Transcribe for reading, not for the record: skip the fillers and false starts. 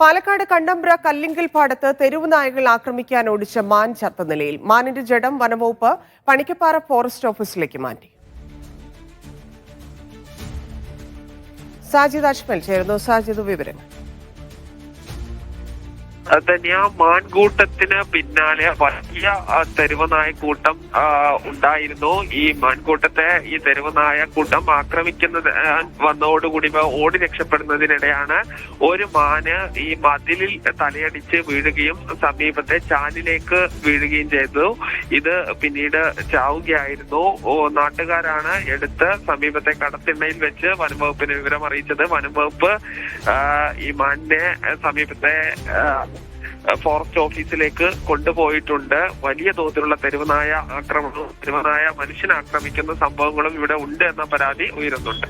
പാലക്കാട് കണ്ടമ്പ്ര കല്ലിങ്കൽ പാടത്ത് തെരുവ് നായകൾ ആക്രമിക്കാൻ ഓടിച്ച മാൻ ചത്ത നിലയിൽ. മാനിന്റെ ജഡം വനംവകുപ്പ് പണിക്കപ്പാറ ഫോറസ്റ്റ് ഓഫീസിലേക്ക് മാറ്റി. സാജിദ് അജ്മൽ ചേരുന്നു. സാജിദ്, വിവരങ്ങൾ. ധന്യ, മാൻകൂട്ടത്തിന് പിന്നാലെ വലിയ തെരുവ് നായക്കൂട്ടം ഉണ്ടായിരുന്നു. ഈ മാൻകൂട്ടത്തെ ഈ തെരുവ് നായക്കൂട്ടം ആക്രമിക്കുന്നത് വന്നതോടുകൂടി ഓടി രക്ഷപ്പെടുന്നതിനിടെയാണ് ഒരു മാന് ഈ മതിലിൽ തലയടിച്ച് വീഴുകയും സമീപത്തെ ചാലിലേക്ക് വീഴുകയും ചെയ്തു. ഇത് പിന്നീട് ചാവുകയായിരുന്നു. നാട്ടുകാരാണ് എടുത്ത് സമീപത്തെ കടത്തിണ്ണയിൽ വെച്ച് വനംവകുപ്പിന് വിവരം അറിയിച്ചത്. വനംവകുപ്പ് ഈ മാനിനെ സമീപത്തെ ഫോറസ്റ്റ് ഓഫീസിലേക്ക് കൊണ്ടുപോയിട്ടുണ്ട്. വലിയ തോതിലുള്ള തെരുവുനായ ആക്രമണവും തെരുവുനായ മനുഷ്യനെ ആക്രമിക്കുന്ന സംഭവങ്ങളും ഇവിടെ ഉണ്ട് എന്ന പരാതി ഉയരുന്നുണ്ട്.